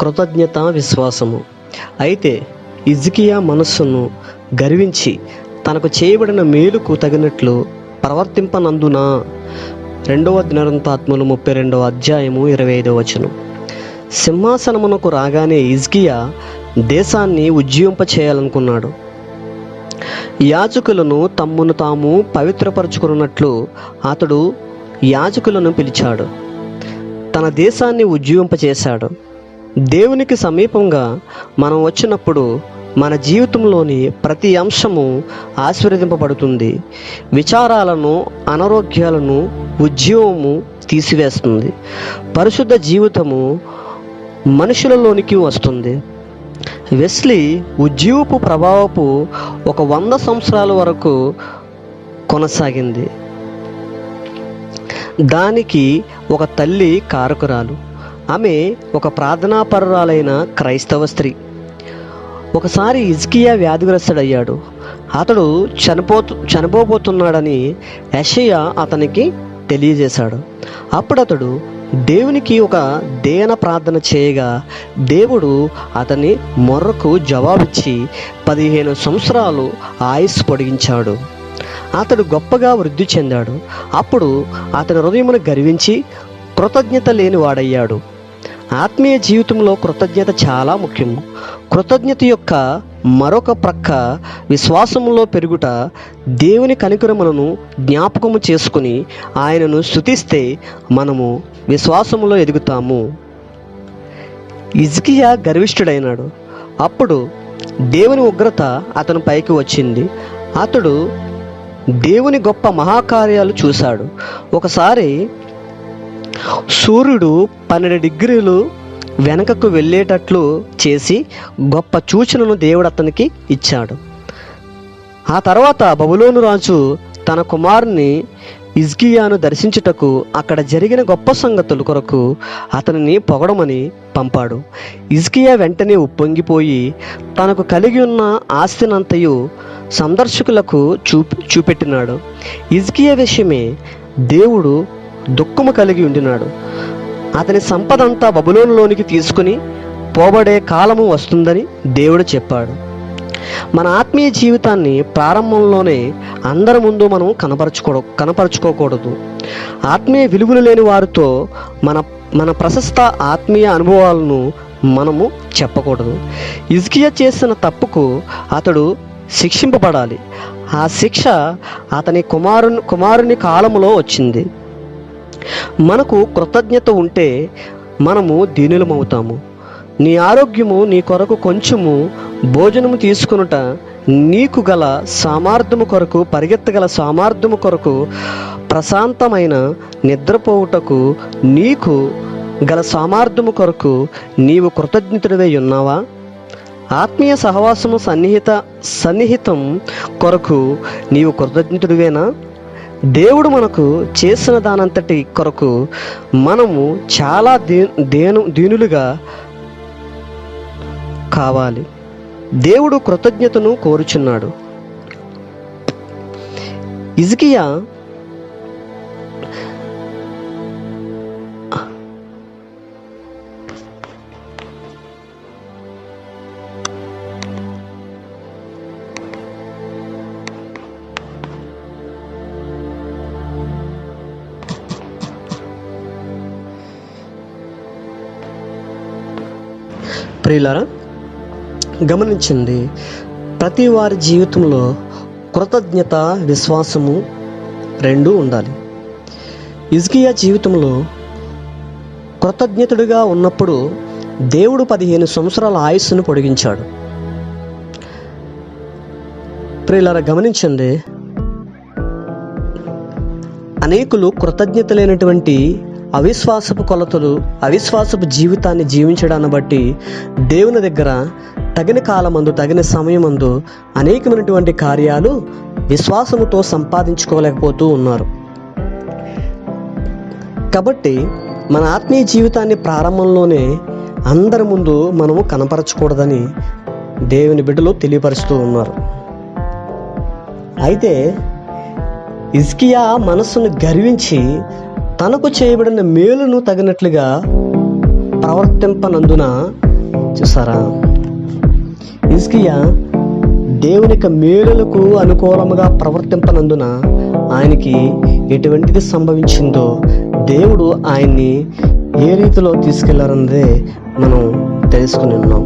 కృతజ్ఞత, విశ్వాసము. అయితే హిజ్కియా మనస్సును గర్వించి తనకు చేయబడిన మేలుకు తగినట్లు ప్రవర్తింపనందున. 2వ దినవృత్తాంతములు 32వ అధ్యాయము 25వ వచనం. సింహాసనమునకు రాగానే హిజ్కియా దేశాన్ని ఉజ్జీవింప చేయాలనుకున్నాడు. యాజకులను తమ్మును తాము పవిత్రపరచుకున్నట్లు అతడు యాజకులను పిలిచాడు. తన దేశాన్ని ఉజ్జీవింపచేశాడు. దేవునికి సమీపంగా మనం వచ్చినప్పుడు మన జీవితంలోని ప్రతి అంశము ఆశీర్వదింపబడుతుంది. విచారాలను, అనారోగ్యాలను ఉజ్జీవము తీసివేస్తుంది. పరిశుద్ధ జీవితము మనుషులలోనికి వస్తుంది. వెస్లీ ఉజ్జీవపు ప్రభావపు ఒక 100 సంవత్సరాల వరకు కొనసాగింది. దానికి ఒక తల్లి కారకురాలు. ఆమె ఒక ప్రార్థనాపరురాలైన క్రైస్తవ స్త్రీ. ఒకసారి హిజ్కియా వ్యాధిగ్రస్తుడయ్యాడు. అతడు చనిపోబోతున్నాడని యెషయా అతనికి తెలియజేశాడు. అప్పుడు అతడు దేవునికి ఒక దేన ప్రార్థన చేయగా దేవుడు అతని మొర్రకు జవాబిచ్చి 15 సంవత్సరాలు ఆయుస్సు పొడిగించాడు. అతడు గొప్పగా వృద్ధి చెందాడు. అప్పుడు అతని హృదయమును గర్వించి కృతజ్ఞత లేని వాడయ్యాడు. ఆత్మీయ జీవితంలో కృతజ్ఞత చాలా ముఖ్యం. కృతజ్ఞత యొక్క మరొక ప్రక్క విశ్వాసంలో పెరుగుట. దేవుని కనికరములను జ్ఞాపకము చేసుకుని ఆయనను స్తుతిస్తే మనము విశ్వాసములో ఎదుగుతాము. హిజ్కియా గర్విష్ఠుడైనాడు. అప్పుడు దేవుని ఉగ్రత అతని పైకి వచ్చింది. అతడు దేవుని గొప్ప మహాకార్యాలు చూశాడు. ఒకసారి సూర్యుడు 12 డిగ్రీలు వెనకకు వెళ్ళేటట్లు చేసి గొప్ప సూచనను దేవుడు అతనికి ఇచ్చాడు. ఆ తర్వాత బబులోను రాజు తన కుమారుని హిజ్కియాను దర్శించుటకు అక్కడ జరిగిన గొప్ప సంగతుల కొరకు అతనిని పొగడమని పంపాడు. హిజ్కియా వెంటనే ఉప్పొంగిపోయి తనకు కలిగి ఉన్న ఆస్తినంతయు సందర్శకులకు చూపెట్టినాడు. హిజ్కియా విషయమే దేవుడు దుఃఖము కలిగి ఉండినాడు. అతని సంపద అంతా బబులోనులోనికి తీసుకుని పోబడే కాలము వస్తుందని దేవుడు చెప్పాడు. మన ఆత్మీయ జీవితాన్ని ప్రారంభంలోనే అందరి ముందు మనం కనపరుచుకోకూడదు. ఆత్మీయ విలువలు లేని వారితో మన ప్రశస్త ఆత్మీయ అనుభవాలను మనము చెప్పకూడదు. హిజ్కియా చేసిన తప్పుకు అతడు శిక్షింపబడాలి. ఆ శిక్ష అతని కుమారుని కాలములో వచ్చింది. మనకు కృతజ్ఞత ఉంటే మనము దీనులమవుతాము. నీ ఆరోగ్యము, నీ కొరకు కొంచెము భోజనము తీసుకొనుట, నీకు గల సామర్థ్యము కొరకు, పరిగెత్తగల సామర్థ్యము కొరకు, ప్రశాంతమైన నిద్రపోవుటకు నీకు గల సామర్థ్యము కొరకు నీవు కృతజ్ఞతుడివై ఉన్నావా? ఆత్మీయ సహవాసము సన్నిహితం కొరకు నీవు కృతజ్ఞతుడివేనా? దేవుడు మనకు చేసిన దానంతటి కొరకు మనము చాలా దీనులుగా కావాలి. దేవుడు కృతజ్ఞతను కోరుచున్నాడు. హిజ్కియా ప్రియులారా, గమనించండి, ప్రతి వారి జీవితంలో కృతజ్ఞత, విశ్వాసము రెండూ ఉండాలి. హిజ్కియా జీవితంలో కృతజ్ఞతుడిగా ఉన్నప్పుడు దేవుడు 15 సంవత్సరాల ఆయుస్సును పొడిగించాడు. ప్రియులారా, గమనించండి, అనేకులు కృతజ్ఞత లేనటువంటి అవిశ్వాసపు జీవితాన్ని జీవించడాన్ని బట్టి దేవుని దగ్గర తగిన కాలమందు, తగిన సమయమందు అనేకమైనటువంటి కార్యాలు విశ్వాసముతో సంపాదించుకోలేకపోతూ ఉన్నారు. కాబట్టి మన ఆత్మీయ జీవితాన్ని ప్రారంభంలోనే అందరి ముందు మనము కనపరచకూడదని దేవుని బిడ్డలు తెలియపరుస్తూ ఉన్నారు. అయితే హిజ్కియా మనస్సును గర్వించి తనకు చేయబడిన మేలును తగినట్లుగా ప్రవర్తింపనందున చూసారా, హిజ్కియా దేవుని యొక్క మేలులకు అనుకూలముగా ప్రవర్తింపనందున ఆయనకి ఎటువంటిది సంభవించిందో, దేవుడు ఆయన్ని ఏ రీతిలో తీసుకెళ్లారన్నదే మనం తెలుసుకుని ఉన్నాం.